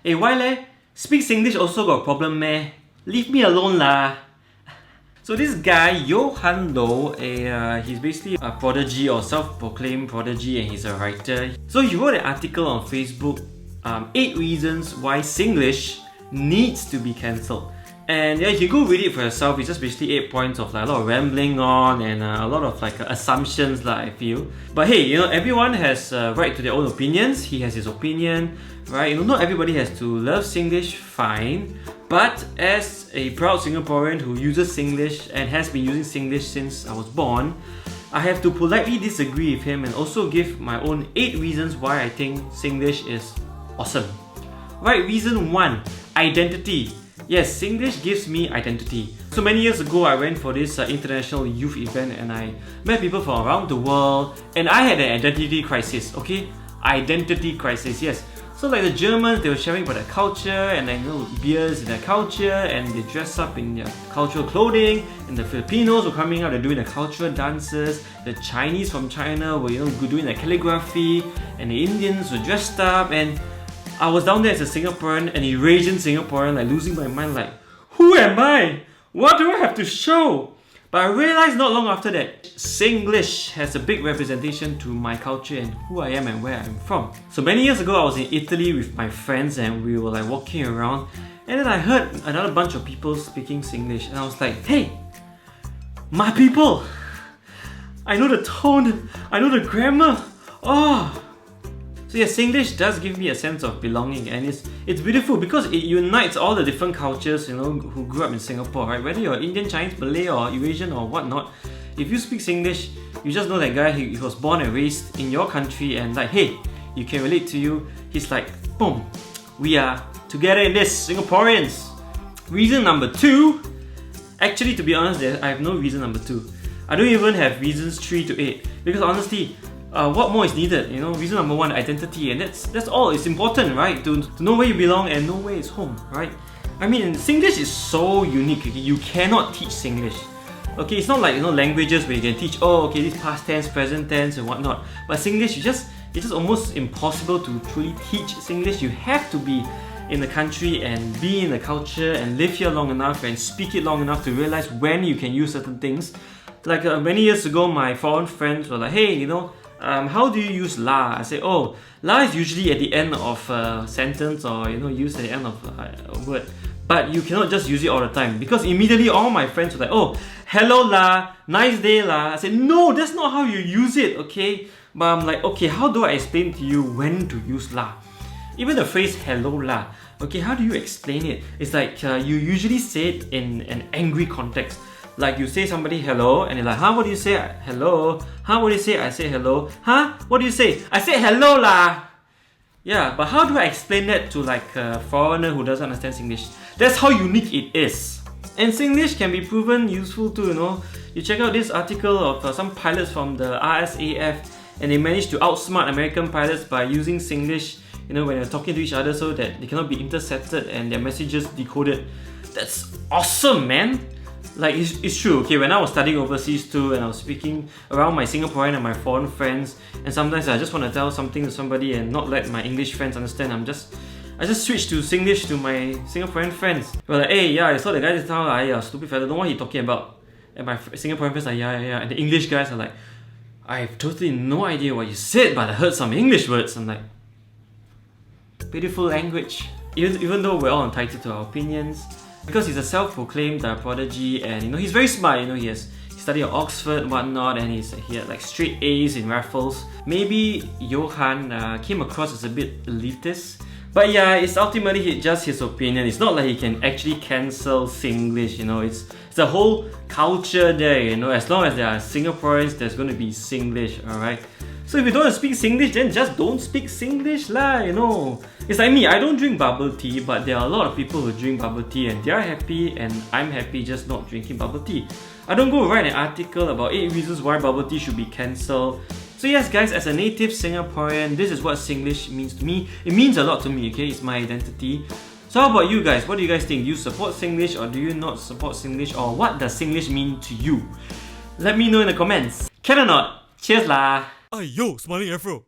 Hey, why leh? Speak Singlish also got problem meh? Leave me alone lah. So this guy, Johan Low, he's basically a prodigy or self-proclaimed prodigy, and he's a writer. So he wrote an article on Facebook, 8 reasons why Singlish needs to be cancelled. And yeah, you go read it for yourself. It's just basically 8 points of like a lot of rambling on and a lot of like assumptions, I feel. But hey, everyone has right to their own opinions. He has his opinion, right? Not everybody has to love Singlish, fine. But as a proud Singaporean who uses Singlish and has been using Singlish since I was born, I have to politely disagree with him and also give my own 8 reasons why I think Singlish is awesome. Right, reason 1, identity. Yes, Singlish gives me identity. So many years ago, I went for this international youth event and I met people from around the world and I had an identity crisis, okay? Identity crisis, yes. So like the Germans, they were sharing about their culture and beers in their culture and they dress up in their cultural clothing, and the Filipinos were coming out, they're doing their cultural dances, the Chinese from China were doing their calligraphy, and the Indians were dressed up, and I was down there as a Singaporean, an Eurasian Singaporean, like losing my mind, like, who am I? What do I have to show? But I realized not long after that, Singlish has a big representation to my culture and who I am and where I'm from. So many years ago, I was in Italy with my friends and we were like walking around, and then I heard another bunch of people speaking Singlish, and I was like, hey, my people! I know the tone, I know the grammar, oh! So yeah, Singlish does give me a sense of belonging, and it's beautiful because it unites all the different cultures, who grew up in Singapore, right? Whether you're Indian, Chinese, Malay, or Eurasian, or whatnot, if you speak Singlish, you just know that guy, he was born and raised in your country, and like, hey, you can relate to you. He's like, boom, we are together in this, Singaporeans. Reason number 2, actually, to be honest, I have no reason number 2. I don't even have reasons 3 to 8, because honestly, what more is needed? Reason number 1, identity, and that's all. It's important, right? To know where you belong and know where is home, right? I mean, Singlish is so unique. Okay? You cannot teach Singlish. Okay, it's not like languages where you can teach. Oh, okay, this past tense, present tense, and whatnot. But Singlish, it's just almost impossible to truly teach Singlish. You have to be in the country and be in the culture and live here long enough and speak it long enough to realize when you can use certain things. Like many years ago, my foreign friends were like, hey, how do you use la? I say, oh, la is usually at the end of a sentence or used at the end of a word. But you cannot just use it all the time, because immediately all my friends were like, oh, hello la, nice day la. I said, no, that's not how you use it, okay? But I'm like, okay, how do I explain to you when to use la? Even the phrase hello la, okay, how do you explain it? It's like you usually say it in an angry context. Like you say somebody hello and you're like, huh, what do you say? Hello. Huh, what do you say? I say hello. Huh, what do you say? I say hello lah. Yeah, but how do I explain that to like a foreigner who doesn't understand Singlish? That's how unique it is. And Singlish can be proven useful too, You check out this article of some pilots from the RSAF, and they managed to outsmart American pilots by using Singlish, when they're talking to each other, so that they cannot be intercepted and their messages decoded. That's awesome, man! Like, it's true, okay, when I was studying overseas too and I was speaking around my Singaporean and my foreign friends, and sometimes I just want to tell something to somebody and not let my English friends understand, I just switch to Singlish to my Singaporean friends. We're like, hey, yeah, I saw the guy just now, yeah, stupid fella, don't know what he's talking about. And my Singaporean friends are like, yeah. And the English guys are like, I have totally no idea what you said, but I heard some English words. I'm like, beautiful language. Even though we're all entitled to our opinions, because he's a self-proclaimed prodigy, and he's very smart. He studied at Oxford and whatnot, and he had like straight A's in Raffles. Maybe Johan came across as a bit elitist, but yeah, it's ultimately just his opinion. It's not like he can actually cancel Singlish. It's a whole culture there. As long as there are Singaporeans, there's going to be Singlish. All right. So if you don't want to speak Singlish, then just don't speak Singlish lah, It's like me, I don't drink bubble tea, but there are a lot of people who drink bubble tea and they are happy, and I'm happy just not drinking bubble tea. I don't go write an article about 8 reasons why bubble tea should be cancelled. So yes guys, as a native Singaporean, this is what Singlish means to me. It means a lot to me, okay? It's my identity. So how about you guys? What do you guys think? Do you support Singlish or do you not support Singlish? Or what does Singlish mean to you? Let me know in the comments. Can or not? Cheers lah! Ayo, smiling Afro.